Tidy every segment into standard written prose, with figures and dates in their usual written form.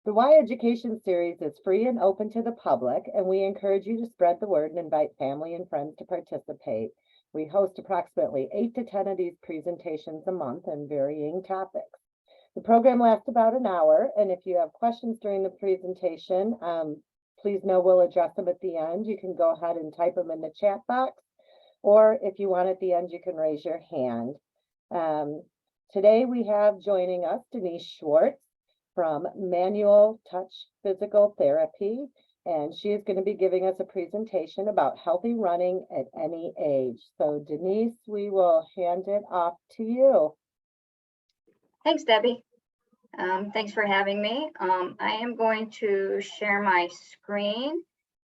The Y Education series is free and open to the public, and we encourage you to spread the word and invite family and friends to participate. We host approximately 8 to 10 of these presentations a month on varying topics. The program lasts about an hour, and if you have questions during the presentation, please know we'll address them at the end. You can go ahead and type them in the chat box, or if you want at the end, you can raise your hand. Today we have joining us Denise Schwartz from Manual Touch Physical Therapy, and she is going to be giving us a presentation about healthy running at any age. So Denise, we will hand it off to you. Thanks, Debbie. Thanks for having me. I am going to share my screen,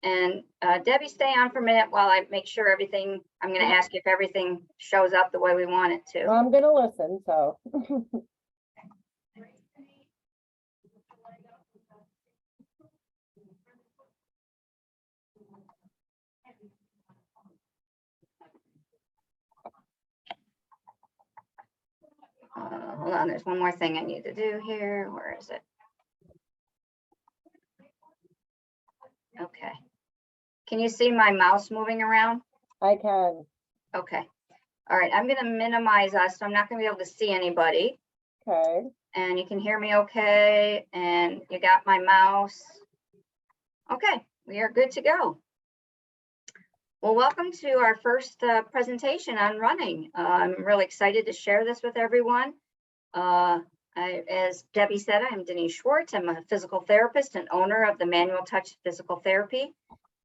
and Debbie, stay on for a minute while I make sure everything, I'm going to ask you if everything shows up the way we want it to. Well, I'm going to listen, so. Hold on, there's one more thing I need to do here. Where is it? Okay. Can you see my mouse moving around? I can. Okay. All right, I'm going to minimize us, so I'm not going to be able to see anybody. Okay. And you can hear me okay, and you got my mouse. Okay, we are good to go. Well, welcome to our first presentation on running. I'm really excited to share this with everyone. As Debbie said, I'm Denise Schwartz. I'm a physical therapist and owner of the Manual Touch Physical Therapy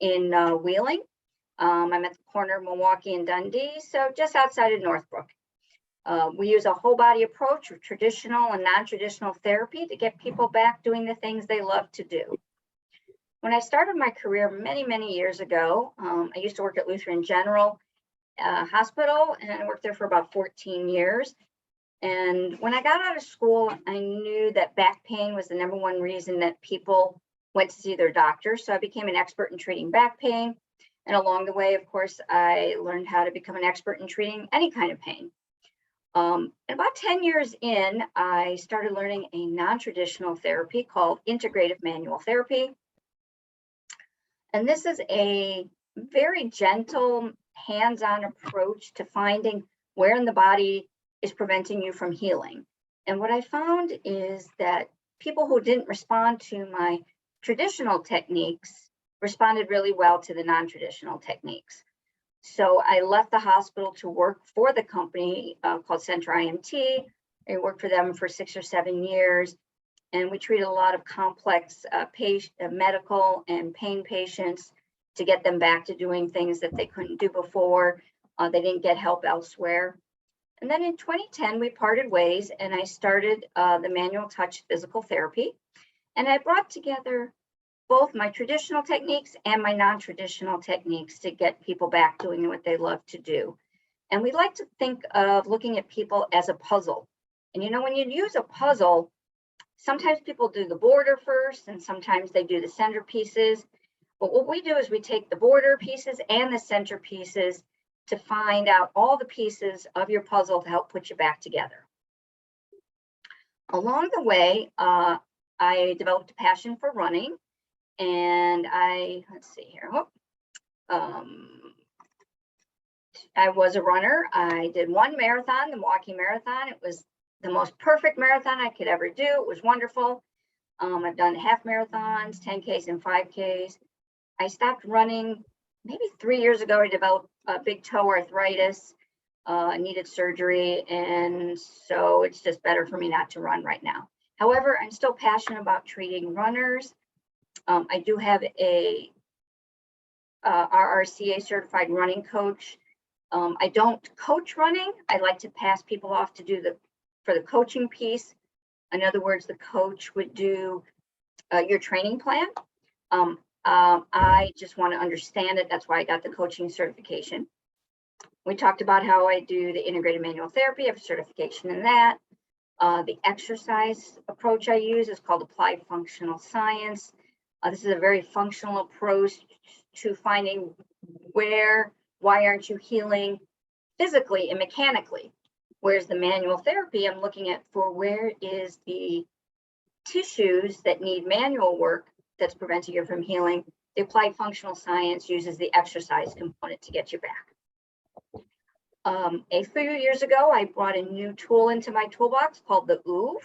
in Wheeling. I'm at the corner of Milwaukee and Dundee, so just outside of Northbrook. We use a whole body approach with traditional and non-traditional therapy to get people back doing the things they love to do. When I started my career many years ago, I used to work at Lutheran General Hospital, and I worked there for about 14 years. And when I got out of school, I knew that back pain was the #1 reason that people went to see their doctor. So I became an expert in treating back pain. And along the way, of course, I learned how to become an expert in treating any kind of pain. And about 10 years in, I started learning a non-traditional therapy called integrative manual therapy. And this is a very gentle, hands-on approach to finding where in the body is preventing you from healing. And what I found is that people who didn't respond to my traditional techniques responded really well to the non-traditional techniques. So I left the hospital to work for the company called Center IMT. I worked for them for 6 or 7 years. And we treated a lot of complex medical and pain patients to get them back to doing things that they couldn't do before. They didn't get help elsewhere. And then in 2010, we parted ways, and I started the Manual Touch Physical Therapy. And I brought together both my traditional techniques and my non-traditional techniques to get people back doing what they love to do. And we like to think of looking at people as a puzzle. And you know, when you use a puzzle, sometimes people do the border first, and sometimes they do the center pieces. But what we do is we take the border pieces and the center pieces to find out all the pieces of your puzzle to help put you back together. Along the way, I developed a passion for running, and let's see here. I was a runner. I did one marathon, the Milwaukee Marathon. It was the most perfect marathon I could ever do. It was wonderful. I've done half marathons, 10Ks and 5Ks. I stopped running maybe 3 years ago. I developed big toe arthritis, needed surgery, and so it's just better for me not to run right now. However, I'm still passionate about treating runners. I do have a RRCA certified running coach. I don't coach running. I like to pass people off to do for the coaching piece. In other words, the coach would do your training plan. I just want to understand it. That's why I got the coaching certification. We talked about how I do the integrated manual therapy. I have a certification in that. The exercise approach I use is called applied functional science. This is a very functional approach to finding why aren't you healing physically and mechanically? Whereas the manual therapy, I'm looking at for where is the tissues that need manual work that's preventing you from healing, the applied functional science uses the exercise component to get you back. A few years ago, I brought a new tool into my toolbox called the OOV.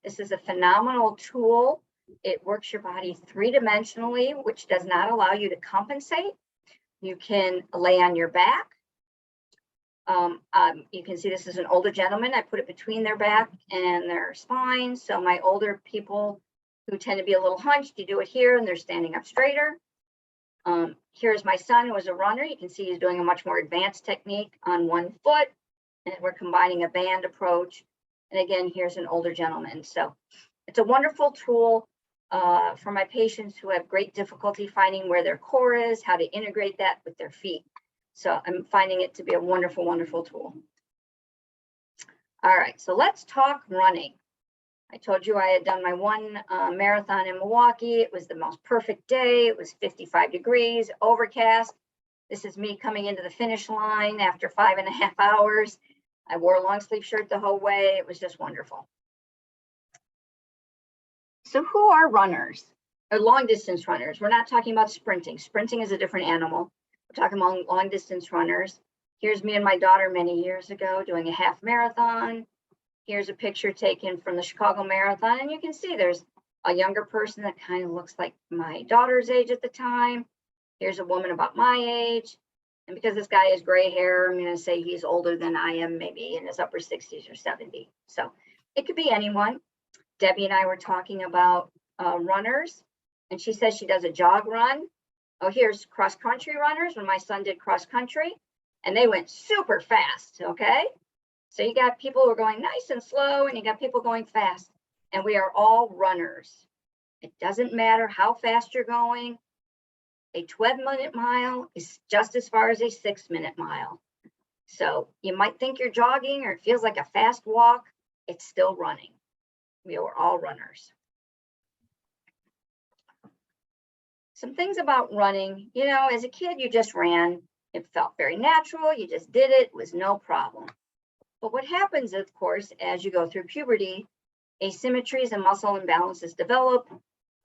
This is a phenomenal tool. It works your body three-dimensionally, which does not allow you to compensate. You can lay on your back. You can see this is an older gentleman. I put it between their back and their spine. So my older people who tend to be a little hunched, you do it here and they're standing up straighter. Here's my son who is a runner. You can see he's doing a much more advanced technique on one foot, and we're combining a band approach. And again, here's an older gentleman. So it's a wonderful tool for my patients who have great difficulty finding where their core is, how to integrate that with their feet. So I'm finding it to be a wonderful, wonderful tool. All right, so let's talk running. I told you I had done my one marathon in Milwaukee. It was the most perfect day. It was 55 degrees, overcast. This is me coming into the finish line after 5.5 hours. I wore a long sleeve shirt the whole way. It was just wonderful. So who are runners? Or long distance runners. We're not talking about sprinting. Sprinting is a different animal. We're talking about long distance runners. Here's me and my daughter many years ago doing a half marathon. Here's a picture taken from the Chicago Marathon, and you can see there's a younger person that kind of looks like my daughter's age at the time. Here's a woman about my age. And because this guy has gray hair, I'm going to say he's older than I am, maybe in his upper 60s or 70. So it could be anyone. Debbie and I were talking about runners, and she says she does a jog run. Oh, here's cross-country runners when my son did cross-country, and they went super fast, okay? So you got people who are going nice and slow, and you got people going fast, and we are all runners. It doesn't matter how fast you're going. A 12-minute mile is just as far as a 6-minute mile. So you might think you're jogging or it feels like a fast walk. It's still running. We are all runners. Some things about running, you know, as a kid, you just ran. It felt very natural. You just did it. It was no problem. But what happens, of course, as you go through puberty, asymmetries and muscle imbalances develop,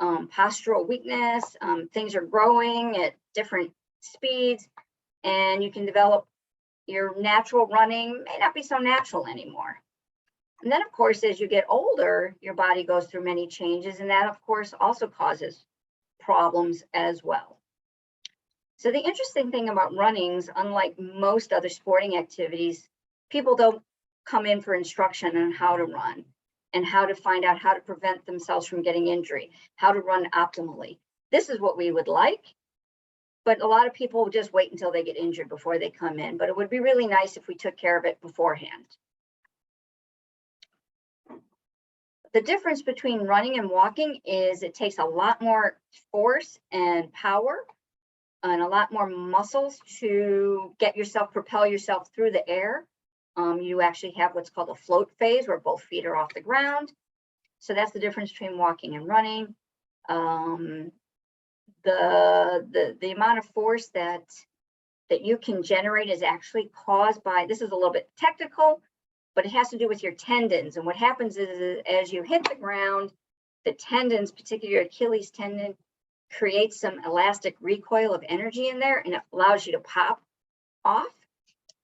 postural weakness, things are growing at different speeds, and you can develop your natural running may not be so natural anymore. And then, of course, as you get older, your body goes through many changes, and that, of course, also causes problems as well. So the interesting thing about runnings, unlike most other sporting activities, people don't come in for instruction on how to run and how to find out how to prevent themselves from getting injury, how to run optimally. This is what we would like, but a lot of people just wait until they get injured before they come in. But it would be really nice if we took care of it beforehand. The difference between running and walking is it takes a lot more force and power and a lot more muscles to get yourself, propel yourself through the air. You actually have what's called a float phase where both feet are off the ground. So that's the difference between walking and running. The amount of force that you can generate is actually caused by, this is a little bit technical, but it has to do with your tendons. And what happens is as you hit the ground, the tendons, particularly your Achilles tendon, creates some elastic recoil of energy in there, and it allows you to pop off.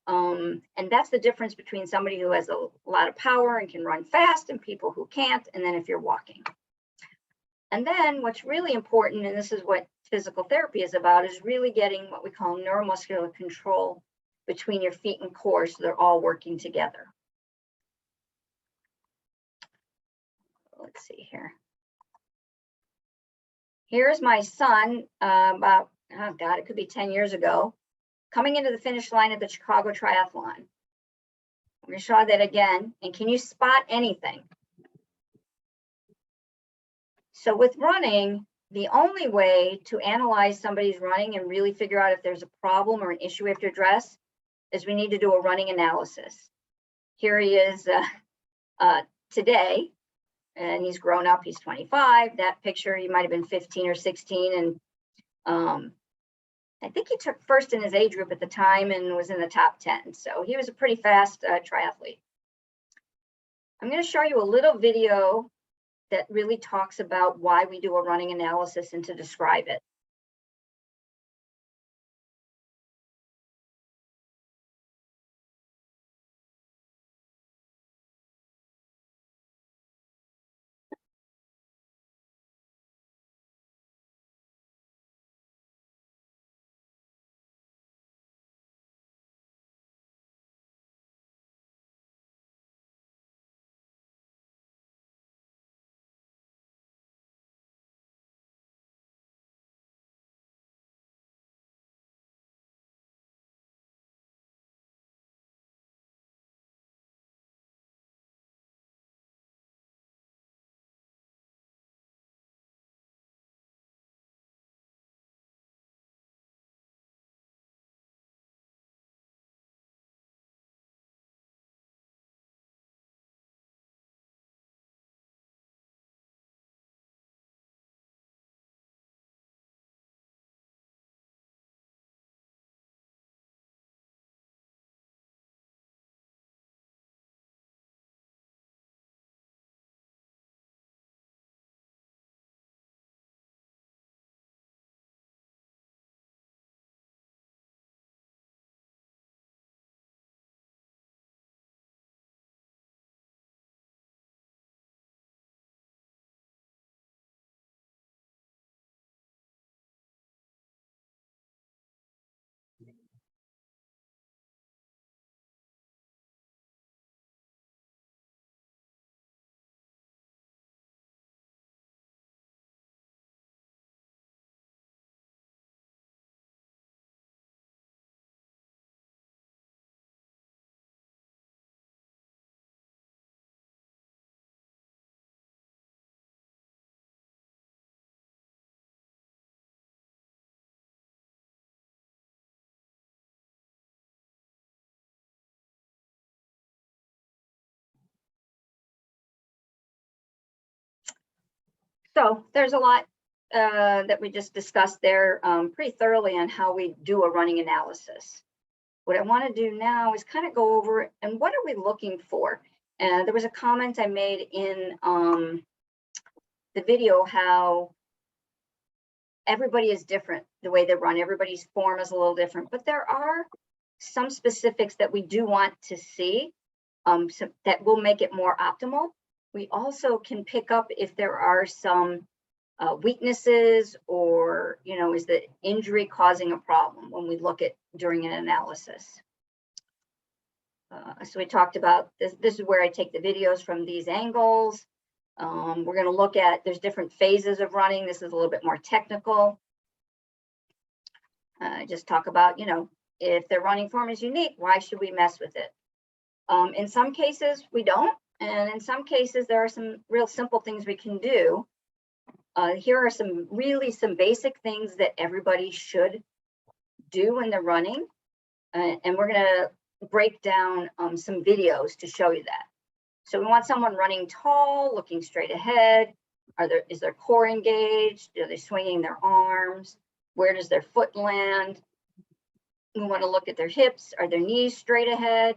And that's the difference between somebody who has a lot of power and can run fast and people who can't, and then if you're walking. And then what's really important, and this is what physical therapy is about, is really getting what we call neuromuscular control between your feet and core so they're all working together. Let's see here. Here's my son about, oh God, it could be 10 years ago, coming into the finish line at the Chicago Triathlon. I'm going to show that again. And can you spot anything? So with running, the only way to analyze somebody's running and really figure out if there's a problem or an issue we have to address is we need to do a running analysis. Here he is today, and he's grown up, he's 25. That picture, he might have been 15 or 16. And I think he took first in his age group at the time and was in the top 10. So he was a pretty fast triathlete. I'm going to show you a little video that really talks about why we do a running analysis and to describe it. So there's a lot that we just discussed there pretty thoroughly on how we do a running analysis. What I want to do now is kind of go over and what are we looking for? There was a comment I made in the video how everybody is different the way they run. Everybody's form is a little different, but there are some specifics that we do want to see that will make it more optimal. We also can pick up if there are some weaknesses or, is the injury causing a problem when we look at during an analysis. So we talked about this. This is where I take the videos from these angles. We're going to look at, there's different phases of running. This is a little bit more technical. Just talk about, if their running form is unique, why should we mess with it? In some cases, we don't. And in some cases, there are some real simple things we can do. Here are some basic things that everybody should do when they're running. And we're going to break down some videos to show you that. So we want someone running tall, looking straight ahead. Is their core engaged? Are they swinging their arms? Where does their foot land? We want to look at their hips. Are their knees straight ahead?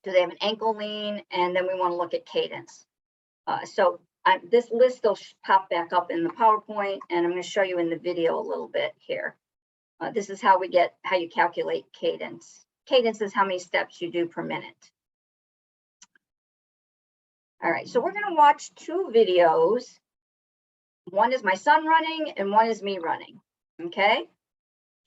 Do they have an ankle lean? And then we want to look at cadence. This list will pop back up in the PowerPoint, and I'm going to show you in the video a little bit here. This is how you calculate cadence. Cadence is how many steps you do per minute. All right, so we're going to watch two videos. One is my son running and one is me running, okay?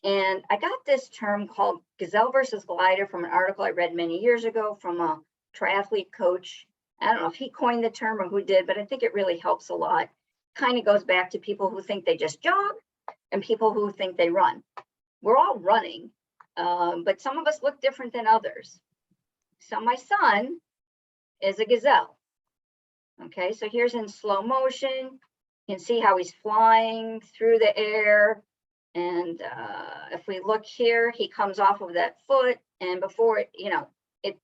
And I got this term called gazelle versus glider from an article I read many years ago from a triathlete coach. I don't know if he coined the term or who did, but I think it really helps a lot. Kind of goes back to people who think they just jog and people who think they run. We're all running, but some of us look different than others. So my son is a gazelle. Okay, so here's in slow motion. You can see how he's flying through the air. And if we look here, he comes off of that foot, and before it, it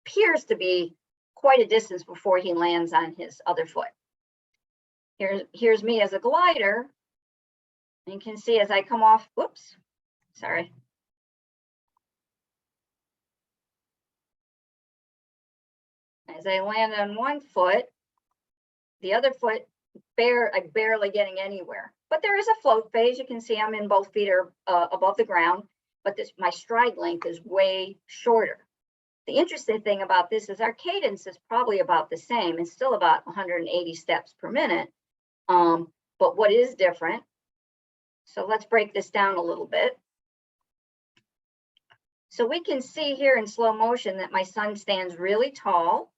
appears to be quite a distance before he lands on his other foot. Here's me as a glider. And you can see as I come off, whoops, sorry. As I land on one foot, The other foot, I'm barely getting anywhere. But there is a float phase. You can see I'm in both feet are above the ground, but my stride length is way shorter. The interesting thing about this is our cadence is probably about the same and still about 180 steps per minute. But what is different? So let's break this down a little bit. So we can see here in slow motion that my son stands really tall.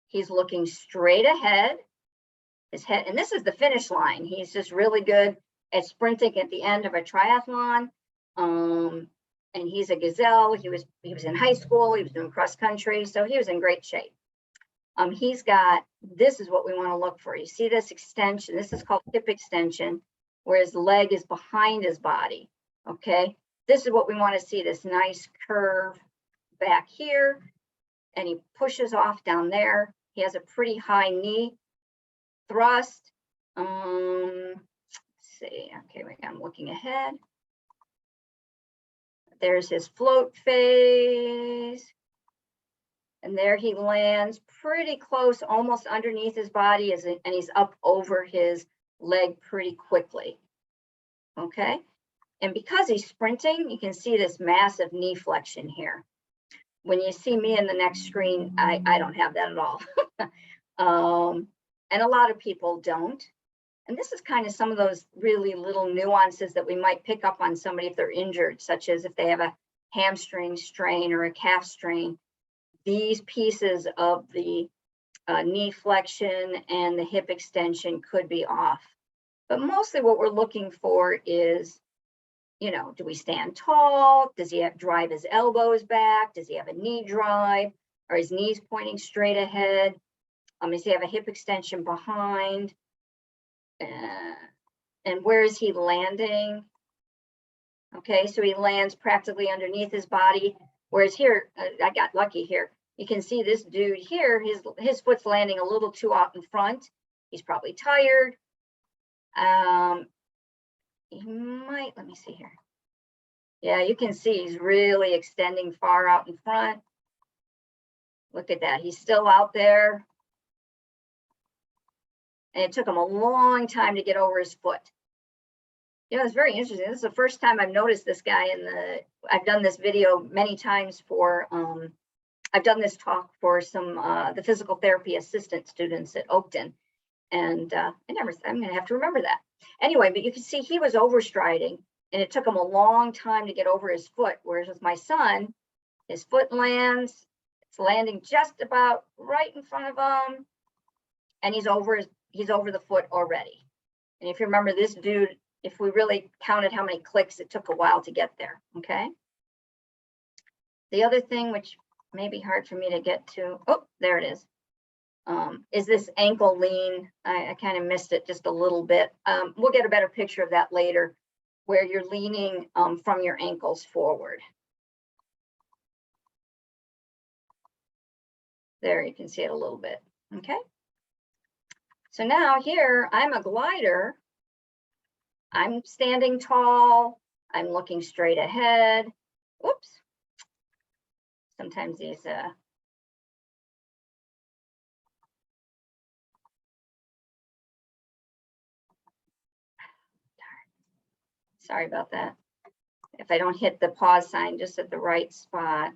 He's looking straight ahead. His head, and this is the finish line. He's just really good at sprinting at the end of a triathlon. And he's a gazelle. He was in high school. He was doing cross country, so he was in great shape. He's got, this is what we want to look for. You see this extension. This is called hip extension, where his leg is behind his body. Okay, this is what we want to see. This nice curve back here, and he pushes off down there. He has a pretty high knee thrust. Let's see. Okay, I'm looking ahead. There's his float phase. And there he lands pretty close, almost underneath his body, and he's up over his leg pretty quickly. Okay. And because he's sprinting, you can see this massive knee flexion here. When you see me in the next screen, I don't have that at all. And a lot of people don't. And this is kind of some of those really little nuances that we might pick up on somebody if they're injured, such as if they have a hamstring strain or a calf strain. These pieces of the knee flexion and the hip extension could be off. But mostly what we're looking for is, you know, do we stand tall? Does he drive his elbows back? Does he have a knee drive? Are his knees pointing straight ahead? Does he have a hip extension behind? And where is he landing? Okay, so he lands practically underneath his body. Whereas here, I got lucky here. You can see this dude here, his foot's landing a little too out in front. He's probably tired. He might, let me see here. Yeah, you can see he's really extending far out in front. Look at that, he's still out there. And it took him a long time to get over his foot. You know, it's very interesting. This is the first time I've noticed this guy I've done this video many times for, I've done this talk for some, the physical therapy assistant students at Oakton. And I'm gonna have to remember that. Anyway, but you can see he was overstriding and it took him a long time to get over his foot. Whereas with my son, his foot lands, it's landing just about right in front of him. And he's over the foot already. And if you remember this dude, if we really counted how many clicks, it took a while to get there, okay? The other thing, which may be hard for me to get to, oh, there it is this ankle lean. I kind of missed it just a little bit. We'll get a better picture of that later, where you're leaning from your ankles forward. There, you can see it a little bit, okay? So now here, I'm a glider. I'm standing tall. I'm looking straight ahead. Whoops. Sometimes these, sorry about that. If I don't hit the pause sign just at the right spot.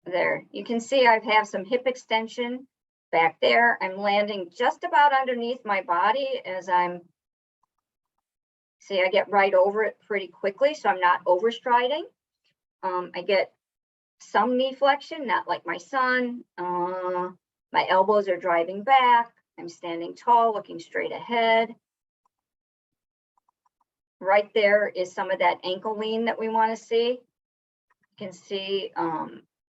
There, you can see I have some hip extension back there. I'm landing just about underneath my body as see, I get right over it pretty quickly, so I'm not overstriding. I get some knee flexion, not like my son. My elbows are driving back. I'm standing tall, looking straight ahead. Right there is some of that ankle lean that we want to see. You can see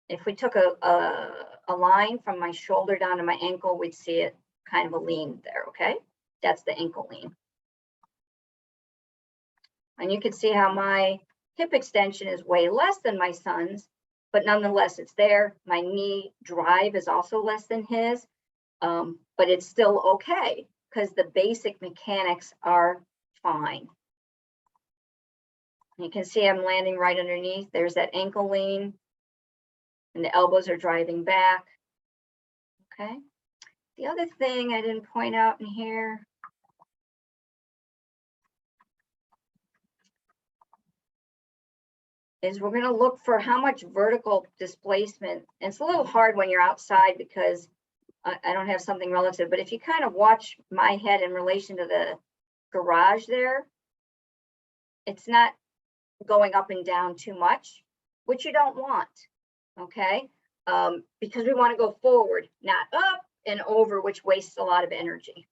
if we took a line from my shoulder down to my ankle, we'd see it kind of a lean there, okay? That's the ankle lean. And you can see how my hip extension is way less than my son's, but nonetheless, it's there. My knee drive is also less than his, but it's still okay because the basic mechanics are fine. You can see I'm landing right underneath. There's that ankle lean. and the elbows are driving back. Okay. The other thing I didn't point out in here is we're going to look for how much vertical displacement. And it's a little hard when you're outside because I don't have something relative, but if you kind of watch my head in relation to the garage there, it's not going up and down too much, which you don't want, okay? Because we want to go forward, not up and over, which wastes a lot of energy.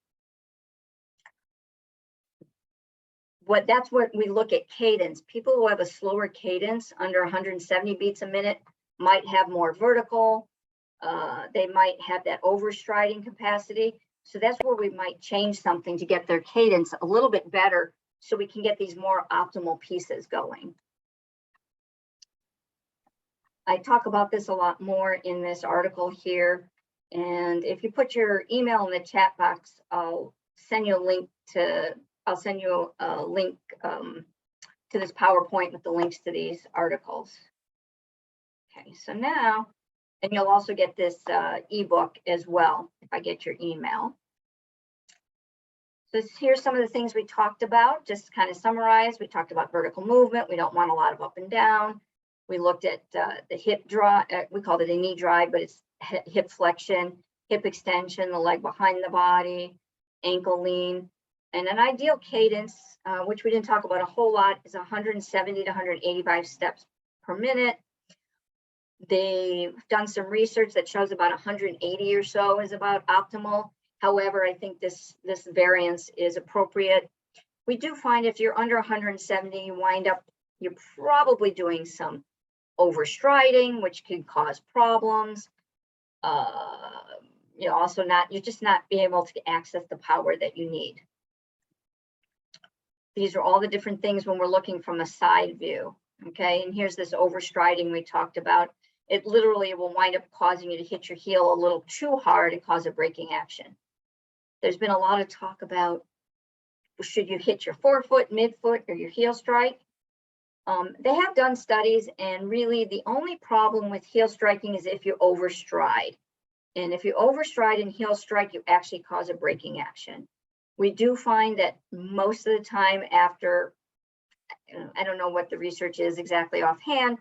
That's what we look at cadence. People who have a slower cadence under 170 beats a minute might have more vertical. They might have that overstriding capacity. So that's where we might change something to get their cadence a little bit better so we can get these more optimal pieces going. I talk about this a lot more in this article here. And if you put your email in the chat box, I'll send you a link to this PowerPoint with the links to these articles. Okay, so now, and you'll also get this ebook as well if I get your email. So here's some of the things we talked about, just to kind of summarize. We talked about vertical movement. We don't want a lot of up and down. We looked at the hip draw, we called it a knee drive, but it's hip flexion, hip extension, the leg behind the body, ankle lean. And an ideal cadence, which we didn't talk about a whole lot, is 170 to 185 steps per minute. They've done some research that shows about 180 or so is about optimal. However, I think this variance is appropriate. We do find if you're under 170, you wind up, you're probably doing some overstriding, which can cause problems. You're just not being able to access the power that you need. These are all the different things when we're looking from a side view. Okay, and here's this overstriding we talked about. It literally will wind up causing you to hit your heel a little too hard and cause a braking action. There's been a lot of talk about, should you hit your forefoot, midfoot, or your heel strike? They have done studies, and really the only problem with heel striking is if you overstride. And if you overstride and heel strike, you actually cause a braking action. We do find that most of the time after, I don't know what the research is exactly offhand,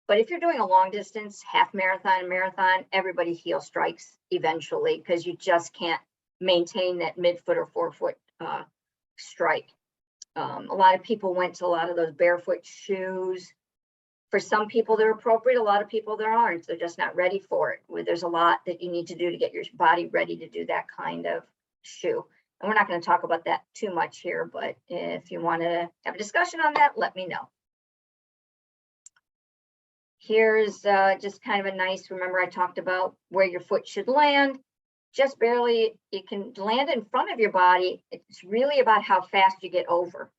but if you're doing a long distance, half marathon, everybody heel strikes eventually because you just can't maintain that midfoot or forefoot strike. A lot of people went to a lot of those barefoot shoes. For some people, they're appropriate. A lot of people, there aren't. They're just not ready for it. There's a lot that you need to do to get your body ready to do that kind of shoe. And we're not going to talk about that too much here, but if you want to have a discussion on that, let me know. Here's just kind of a nice, remember I talked about where your foot should land. Just barely, it can land in front of your body. It's really about how fast you get over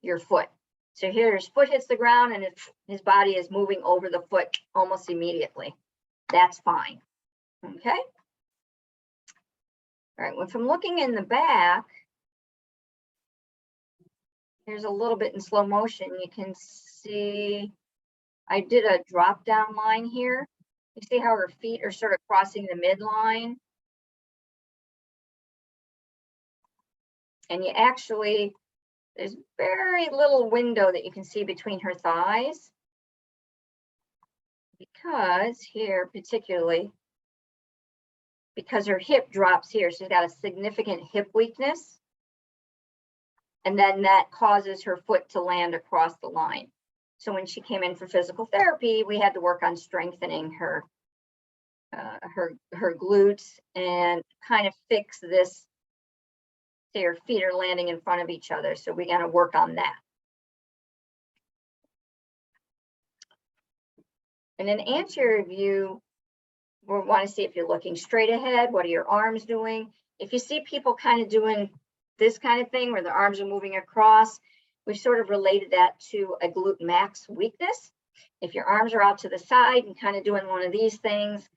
your foot. So here his foot hits the ground and his body is moving over the foot almost immediately. That's fine. Okay. All right, when from looking in the back, here's a little bit in slow motion. You can see I did a drop down line here. You see how her feet are sort of crossing the midline. And you actually, there's very little window that you can see between her thighs. Because here, particularly, because her hip drops here, she's got a significant hip weakness. And then that causes her foot to land across the line. So when she came in for physical therapy, we had to work on strengthening her glutes and kind of fix this. So your feet are landing in front of each other. So we're going to work on that. In an anterior view, we want to see if you're looking straight ahead. What are your arms doing? If you see people kind of doing this kind of thing where the arms are moving across, we've sort of related that to a glute max weakness. If your arms are out to the side and kind of doing one of these things,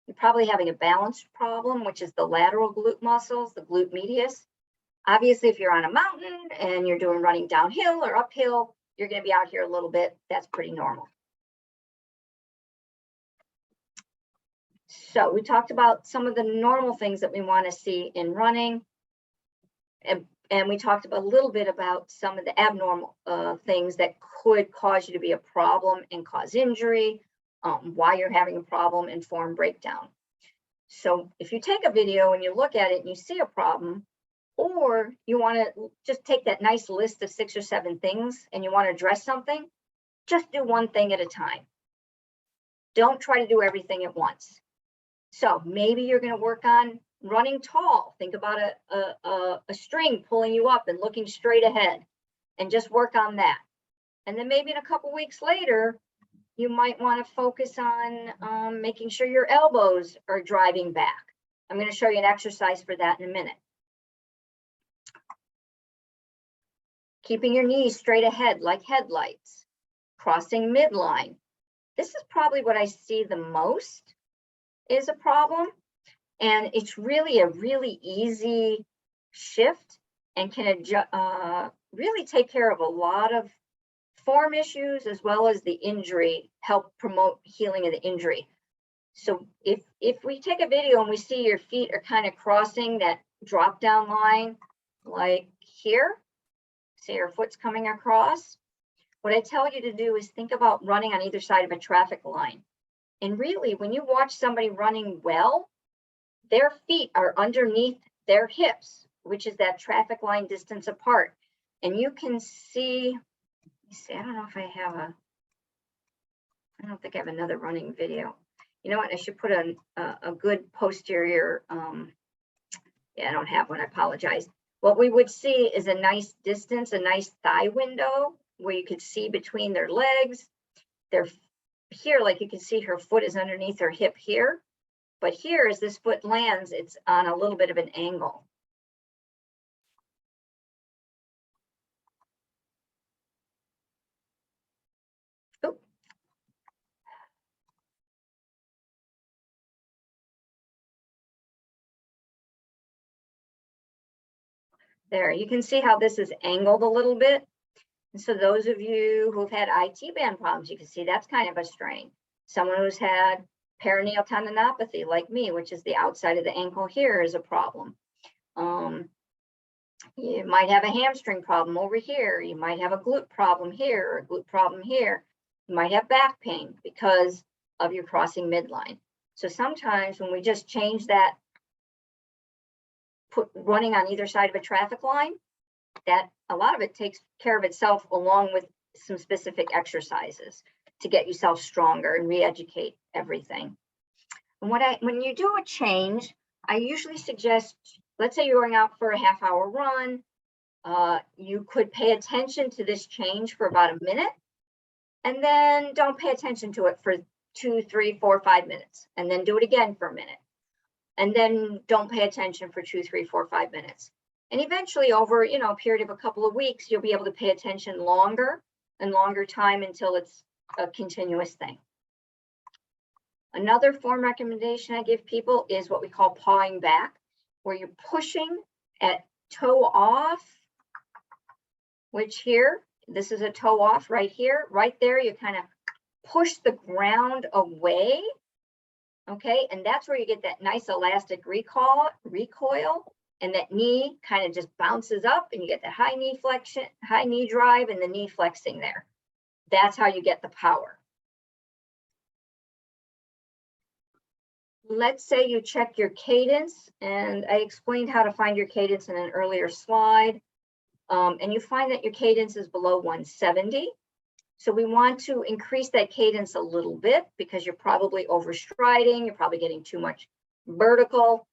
you're probably having a balance problem, which is the lateral glute muscles, the glute medius. Obviously, if you're on a mountain and you're doing running downhill or uphill, you're going to be out here a little bit. That's pretty normal. So we talked about some of the normal things that we want to see in running. And we talked a little bit about some of the abnormal things that could cause you to be a problem and cause injury, why you're having a problem, and form breakdown. So if you take a video and you look at it and you see a problem, or you want to just take that nice list of 6 or 7 things and you want to address something, just do one thing at a time. Don't try to do everything at once. So maybe you're going to work on running tall. Think about a string pulling you up and looking straight ahead, and just work on that. And then maybe in a couple weeks later, you might want to focus on making sure your elbows are driving back. I'm going to show you an exercise for that in a minute. Keeping your knees straight ahead like headlights. Crossing midline. This is probably what I see the most is a problem. And it's really a really easy shift and can really take care of a lot of form issues as well as the injury, help promote healing of the injury. So if we take a video and we see your feet are kind of crossing that drop down line, like here, see your foot's coming across. What I tell you to do is think about running on either side of a traffic line. And really, when you watch somebody running well, their feet are underneath their hips, which is that traffic line distance apart. And you can see, I don't know if I have I don't think I have another running video. You know what, I should put a good posterior, yeah, I don't have one, I apologize. What we would see is a nice distance, a nice thigh window where you could see between their legs. They're here, like you can see her foot is underneath her hip here. But here, as this foot lands, it's on a little bit of an angle. Oh. There, you can see how this is angled a little bit. And so those of you who've had IT band problems, you can see that's kind of a strain. Someone who's had peroneal tendinopathy like me, which is the outside of the ankle here, is a problem. You might have a hamstring problem over here. You might have a glute problem here, or a glute problem here. You might have back pain because of your crossing midline. So sometimes when we just change that, put running on either side of a traffic line, that a lot of it takes care of itself along with some specific exercises to get yourself stronger and re-educate everything. And when you do a change, I usually suggest, let's say you're going out for a half-hour run, you could pay attention to this change for about a minute, and then don't pay attention to it for 2, 3, 4, 5 minutes, and then do it again for a minute. And then don't pay attention for 2, 3, 4, 5 minutes. And eventually over, a period of a couple of weeks, you'll be able to pay attention longer and longer time until it's a continuous thing. Another form recommendation I give people is what we call pawing back, where you're pushing at toe off, which here, this is a toe off right here, right there, you kind of push the ground away, okay? And that's where you get that nice elastic recoil, and that knee kind of just bounces up and you get the high knee flexion, high knee drive, and the knee flexing there. That's how you get the power. Let's say you check your cadence, and I explained how to find your cadence in an earlier slide, and you find that your cadence is below 170. So we want to increase that cadence a little bit because you're probably overstriding, you're probably getting too much vertical.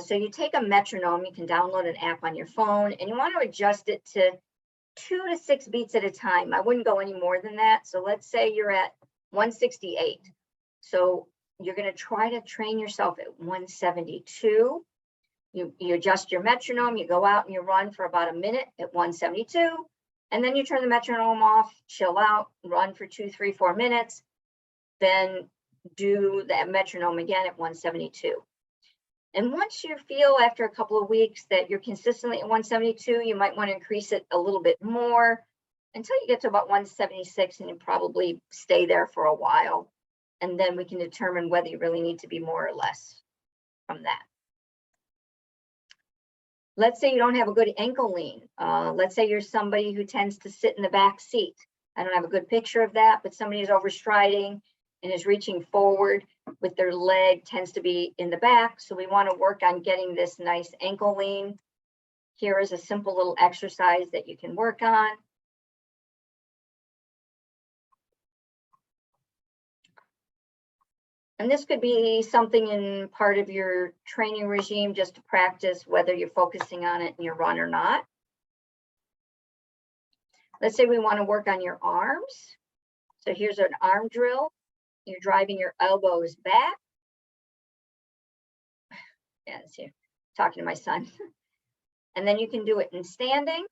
So you take a metronome, you can download an app on your phone, and you want to adjust it to 2 to 6 beats at a time. I wouldn't go any more than that. So let's say you're at 168. So you're going to try to train yourself at 172. You adjust your metronome, you go out and you run for about a minute at 172, and then you turn the metronome off, chill out, run for 2, 3, 4 minutes, then do that metronome again at 172. And once you feel after a couple of weeks that you're consistently at 172, you might want to increase it a little bit more until you get to about 176, and you probably stay there for a while. and then we can determine whether you really need to be more or less from that. Let's say you don't have a good ankle lean. Let's say you're somebody who tends to sit in the back seat. I don't have a good picture of that, but somebody is overstriding and is reaching forward with their leg tends to be in the back. So we want to work on getting this nice ankle lean. Here is a simple little exercise that you can work on. And this could be something in part of your training regime just to practice whether you're focusing on it in your run or not. Let's say we want to work on your arms. So here's an arm drill. You're driving your elbows back. Yeah, see, talking to my son. And then you can do it in standing.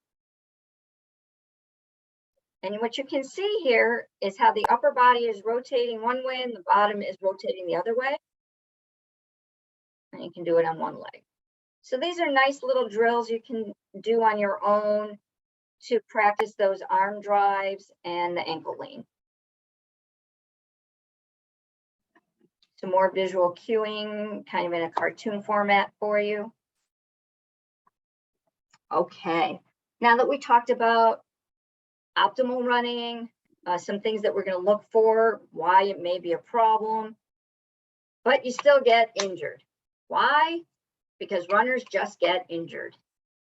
And what you can see here is how the upper body is rotating one way and the bottom is rotating the other way. And you can do it on one leg. So these are nice little drills you can do on your own to practice those arm drives and the ankle lean. Some more visual cueing, kind of in a cartoon format for you. Okay, now that we talked about optimal running, some things that we're going to look for, why it may be a problem, but you still get injured. Why? Because runners just get injured.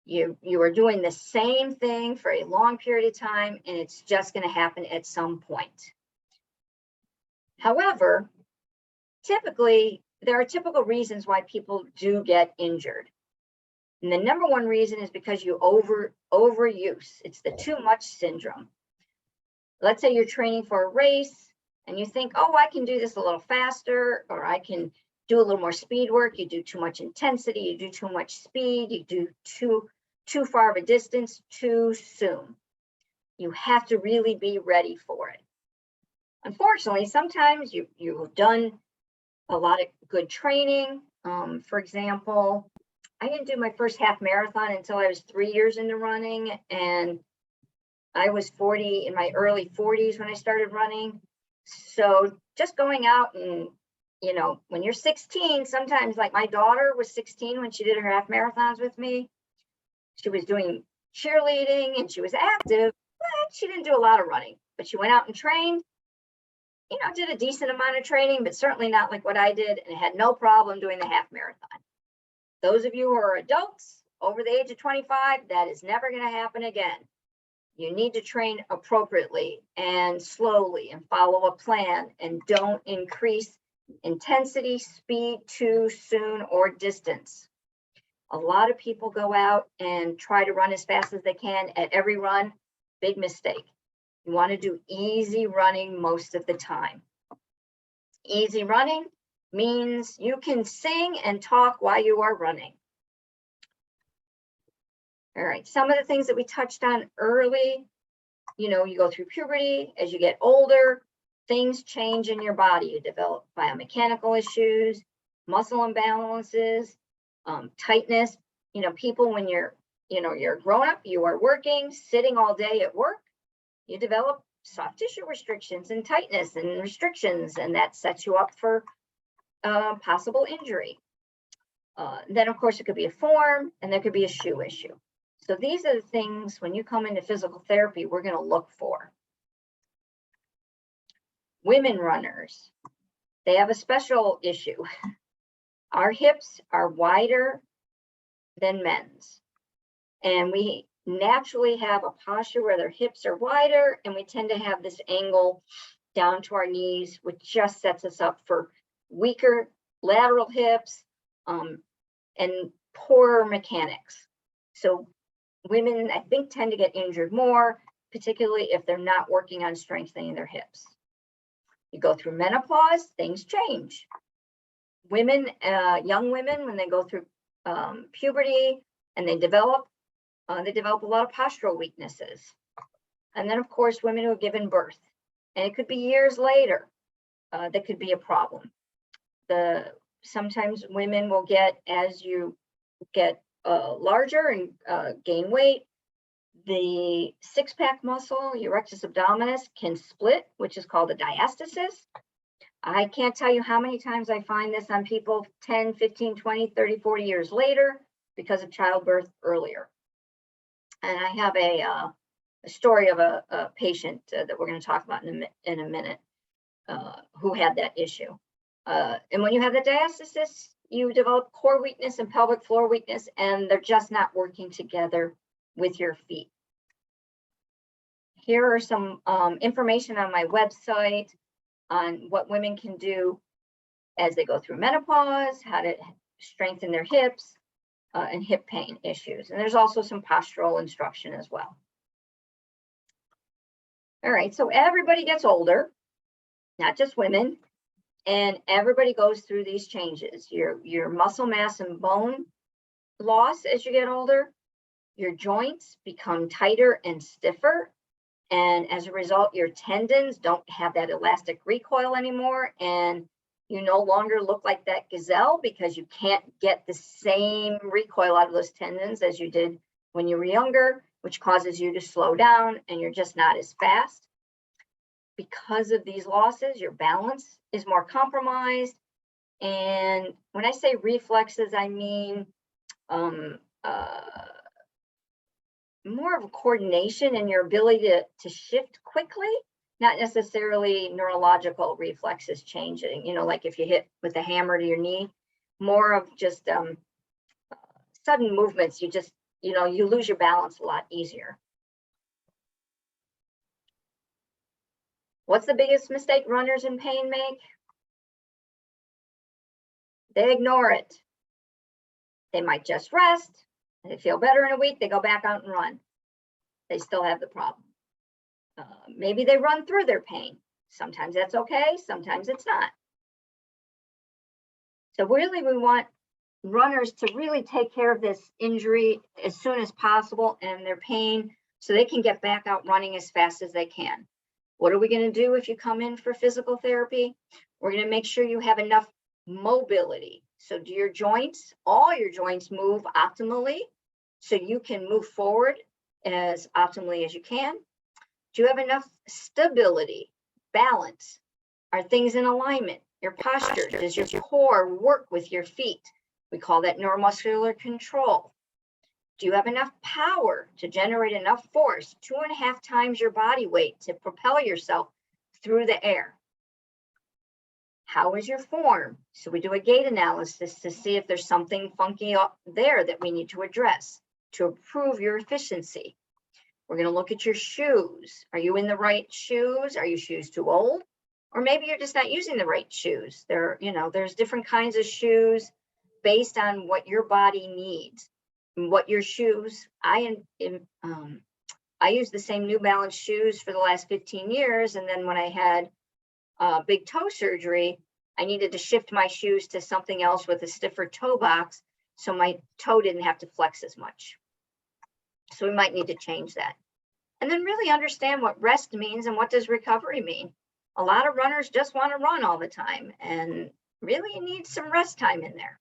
You are doing the same thing for a long period of time, and it's just going to happen at some point. However, typically, there are typical reasons why people do get injured. And the number one reason is because you overuse. It's the too much syndrome. Let's say you're training for a race and you think, oh, I can do this a little faster, or I can do a little more speed work. You do too much intensity, you do too much speed, you do too far of a distance too soon. You have to really be ready for it. Unfortunately, sometimes you've done a lot of good training. For example, I didn't do my first half marathon until I was 3 years into running, and I was 40 in my early 40s when I started running. So just going out and, you know, when you're 16, sometimes, like my daughter was 16 when she did her half marathons with me. She was doing cheerleading and she was active, but she didn't do a lot of running. But she went out and trained, you know, did a decent amount of training, but certainly not like what I did, and had no problem doing the half marathon. Those of you who are adults over the age of 25, that is never going to happen again. You need to train appropriately and slowly and follow a plan, and don't increase intensity, speed too soon, or distance. A lot of people go out and try to run as fast as they can at every run. Big mistake. You want to do easy running most of the time. Easy running means you can sing and talk while you are running. All right, some of the things that we touched on early, you know, you go through puberty. As you get older, things change in your body. You develop biomechanical issues, muscle imbalances, tightness. You know, people, when you're grown up, you are working, sitting all day at work, you develop soft tissue restrictions and tightness and restrictions, and that sets you up for possible injury. Then, of course, it could be a form, and there could be a shoe issue. So these are the things, when you come into physical therapy, we're going to look for. Women runners, they have a special issue. Our hips are wider than men's, and we naturally have a posture where their hips are wider, and we tend to have this angle down to our knees, which just sets us up for weaker lateral hips and poorer mechanics. So women, I think, tend to get injured more, particularly if they're not working on strengthening their hips. You go through menopause, things change. Women, young women, when they go through puberty and they develop a lot of postural weaknesses. And then, of course, women who have given birth, and it could be years later, that could be a problem. Sometimes women will get, as you get larger and gain weight, the six-pack muscle, your rectus abdominis, can split, which is called a diastasis. I can't tell you how many times I find this on people 10, 15, 20, 30, 40 years later because of childbirth earlier. And I have a story of a patient that we're going to talk about in a minute who had that issue. And when you have the diastasis, you develop core weakness and pelvic floor weakness, and they're just not working together with your feet. Here are some information on my website on what women can do as they go through menopause, how to strengthen their hips and hip pain issues. And there's also some postural instruction as well. All right, so everybody gets older, not just women, and everybody goes through these changes. Your muscle mass and bone loss as you get older, your joints become tighter and stiffer, and as a result, your tendons don't have that elastic recoil anymore, and you no longer look like that gazelle because you can't get the same recoil out of those tendons as you did when you were younger, which causes you to slow down and you're just not as fast. Because of these losses, your balance is more compromised. And when I say reflexes, I mean more of a coordination in your ability to shift quickly, not necessarily neurological reflexes changing, you know, like if you hit with a hammer to your knee, more of just sudden movements. You just, you know, you lose your balance a lot easier. What's the biggest mistake runners in pain make? They ignore it. They might just rest. They feel better in a week. They go back out and run. They still have the problem. Maybe they run through their pain. Sometimes that's okay. Sometimes it's not. So really, we want runners to really take care of this injury as soon as possible and their pain so they can get back out running as fast as they can. What are we going to do if you come in for physical therapy? We're going to make sure you have enough mobility. So do your joints, all your joints move optimally so you can move forward as optimally as you can? Do you have enough stability, balance? Are things in alignment? Your posture, does your core work with your feet? We call that neuromuscular control. Do you have enough power to generate enough force, 2.5 times your body weight, to propel yourself through the air? How is your form? So we do a gait analysis to see if there's something funky up there that we need to address to improve your efficiency. We're going to look at your shoes. Are you in the right shoes? Are your shoes too old? Or maybe you're just not using the right shoes. There's different kinds of shoes based on what your body needs. And what your shoes, I use the same New Balance shoes for the last 15 years. And then when I had big toe surgery, I needed to shift my shoes to something else with a stiffer toe box so my toe didn't have to flex as much. So we might need to change that. And then really understand what rest means and what does recovery mean. A lot of runners just want to run all the time, and really you need some rest time in there.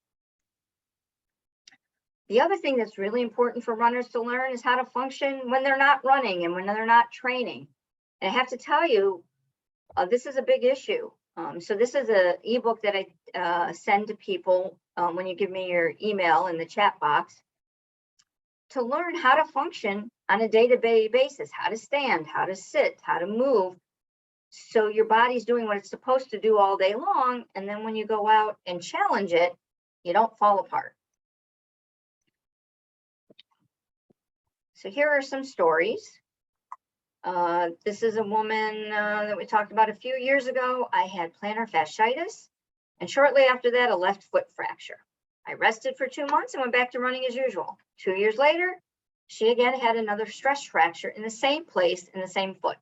The other thing that's really important for runners to learn is how to function when they're not running and when they're not training. And I have to tell you, this is a big issue. So this is an ebook that I send to people when you give me your email in the chat box, to learn how to function on a day-to-day basis, how to stand, how to sit, how to move, so your body's doing what it's supposed to do all day long, and then when you go out and challenge it, you don't fall apart. So here are some stories. This is a woman that we talked about a few years ago. I had plantar fasciitis, and shortly after that, a left foot fracture. I rested for 2 months and went back to running as usual. 2 years later, she again had another stress fracture in the same place in the same foot.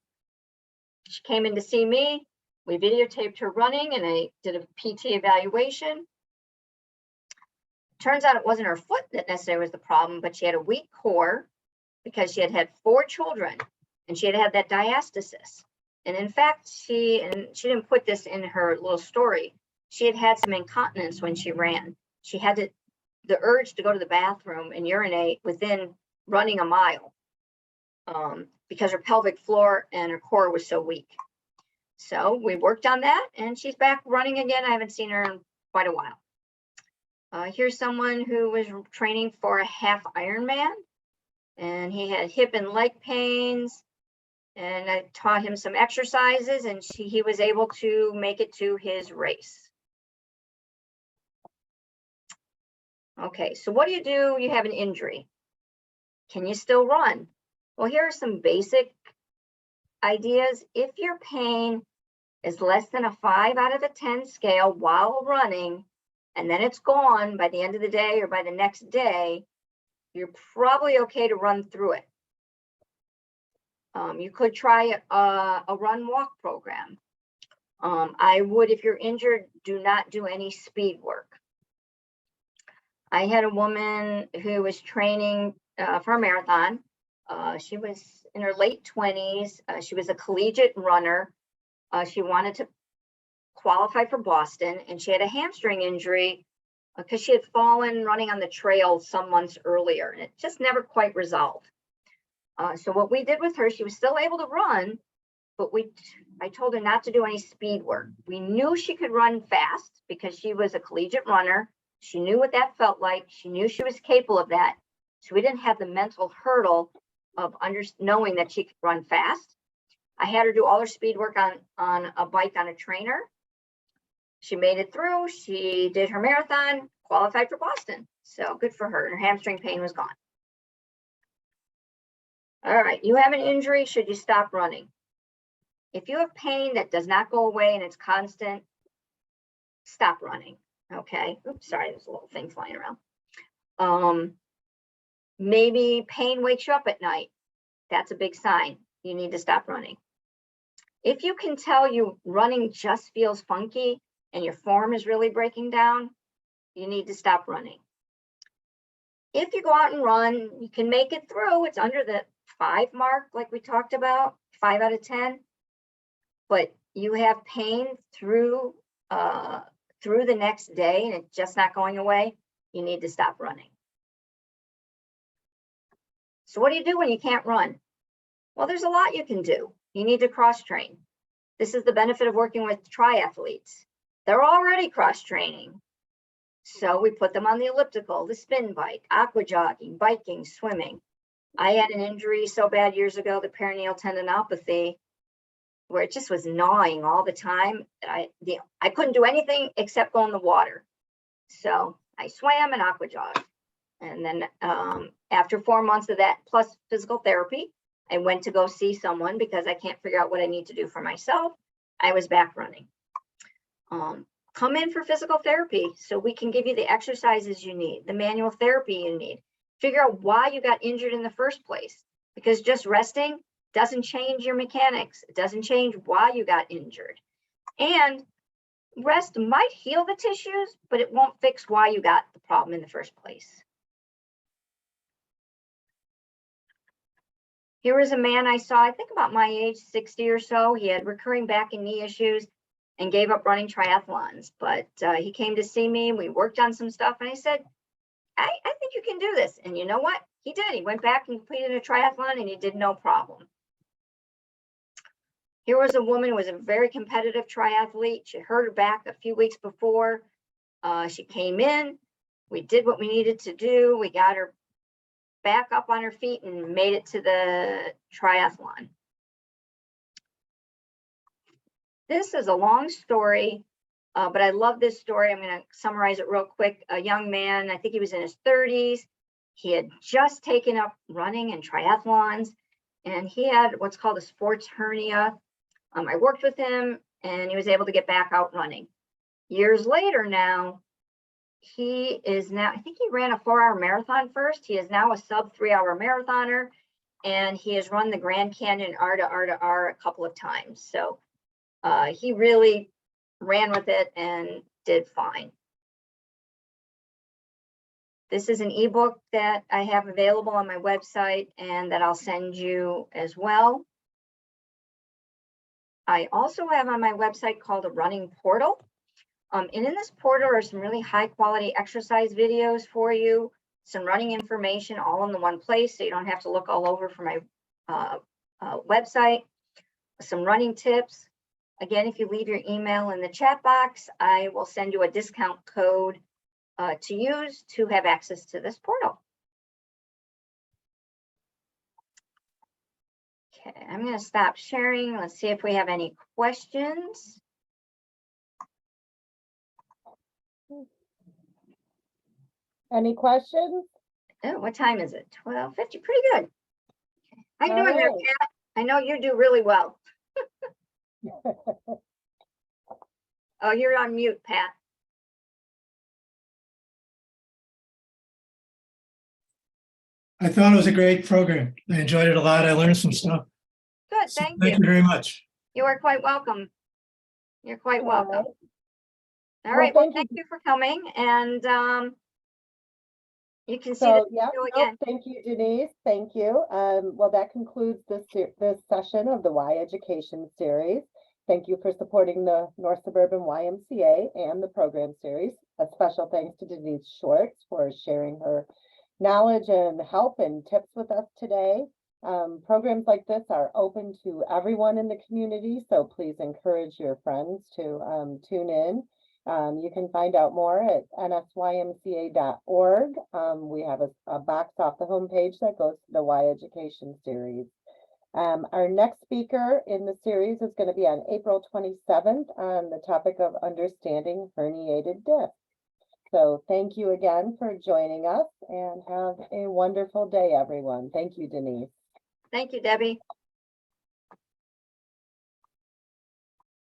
She came in to see me. We videotaped her running and I did a PT evaluation. Turns out it wasn't her foot that necessarily was the problem, but she had a weak core because she had had 4 children and she had had that diastasis. And in fact, she didn't put this in her little story. She had had some incontinence when she ran. She had the urge to go to the bathroom and urinate within running a mile because her pelvic floor and her core was so weak. So we worked on that and she's back running again. I haven't seen her in quite a while. Here's someone who was training for a half Ironman, and he had hip and leg pains, and I taught him some exercises, and he was able to make it to his race. Okay, so what do? You have an injury. Can you still run? Well, here are some basic ideas. If your pain is less than a 5 out of a 10 scale while running, and then it's gone by the end of the day or by the next day, you're probably okay to run through it. You could try a run-walk program. I would, if you're injured, do not do any speed work. I had a woman who was training for a marathon. She was in her late 20s. She was a collegiate runner. She wanted to qualify for Boston, and she had a hamstring injury because she had fallen running on the trail some months earlier, and it just never quite resolved. So what we did with her, she was still able to run, but I told her not to do any speed work. We knew she could run fast because she was a collegiate runner. She knew what that felt like. She knew she was capable of that. So we didn't have the mental hurdle of knowing that she could run fast. I had her do all her speed work on a bike on a trainer. She made it through. She did her marathon, qualified for Boston. So good for her. Her hamstring pain was gone. All right, you have an injury. Should you stop running? If you have pain that does not go away and it's constant, stop running. Okay. Oops, sorry, there's a little thing flying around. Maybe pain wakes you up at night. That's a big sign. You need to stop running. If you can tell you running just feels funky and your form is really breaking down, you need to stop running. If you go out and run, you can make it through. It's under the 5 mark, like we talked about, 5 out of 10. But you have pain through the next day and it's just not going away, you need to stop running. So what do you do when you can't run? Well, there's a lot you can do. You need to cross-train. This is the benefit of working with triathletes. They're already cross-training. So we put them on the elliptical, the spin bike, aqua jogging, biking, swimming. I had an injury so bad years ago, the peroneal tendinopathy, where it just was gnawing all the time. I couldn't do anything except go in the water. So I swam and aqua jogged. And then after 4 months of that, plus physical therapy, I went to go see someone because I can't figure out what I need to do for myself. I was back running. Come in for physical therapy so we can give you the exercises you need, the manual therapy you need. Figure out why you got injured in the first place, because just resting doesn't change your mechanics. It doesn't change why you got injured. And rest might heal the tissues, but it won't fix why you got the problem in the first place. Here was a man I saw, I think about my age, 60 or so. He had recurring back and knee issues and gave up running triathlons. But he came to see me, we worked on some stuff, and I said, I think you can do this. And you know what? He did. He went back and completed a triathlon and he did no problem. Here was a woman who was a very competitive triathlete. She hurt her back a few weeks before. She came in, we did what we needed to do. We got her back up on her feet and made it to the triathlon. This is a long story, but I love this story. I'm going to summarize it real quick. A young man, I think he was in his 30s. He had just taken up running and triathlons, and he had what's called a sports hernia. I worked with him, and he was able to get back out running. Years later now, he is now, I think he ran a 4-hour marathon first. He is now a sub 3-hour marathoner, and he has run the Grand Canyon R to R to R a couple of times. So he really ran with it and did fine. This is an ebook that I have available on my website and that I'll send you as well. I also have on my website called a running portal. And in this portal are some really high quality exercise videos for you, some running information all in the one place so you don't have to look all over for my website, some running tips, Again, if you leave your email in the chat box, I will send you a discount code to use to have access to this portal. Okay, I'm going to stop sharing. Let's see if we have any questions. Any questions? Oh, what time is it? 12:50. Pretty good. How you All doing there, right. Pat? I know you do really well. Oh, you're on mute, Pat. I thought it was a great program. I enjoyed it a lot. I learned some stuff. Good, So thank thank you. you very much. You are quite welcome. You're quite welcome. right. All right, well, thank you. thank you for coming, and you can see So, the yeah, video no, again. thank you, Denise. Thank you. Well, that concludes this session of the Y Education series. Thank you for supporting the North Suburban YMCA and the program series. A special thanks to Denise Schwartz for sharing her knowledge and help and tips with us today. Programs like this are open to everyone in the community, so please encourage your friends to tune in. You can find out more at nsymca.org. We have a box off the homepage that goes to the Y Education series. Our next speaker in the series is going to be on April 27th on the topic of understanding herniated disc. So thank you again for joining us and have a wonderful day, everyone. Thank you, Denise. Thank you, Debbie.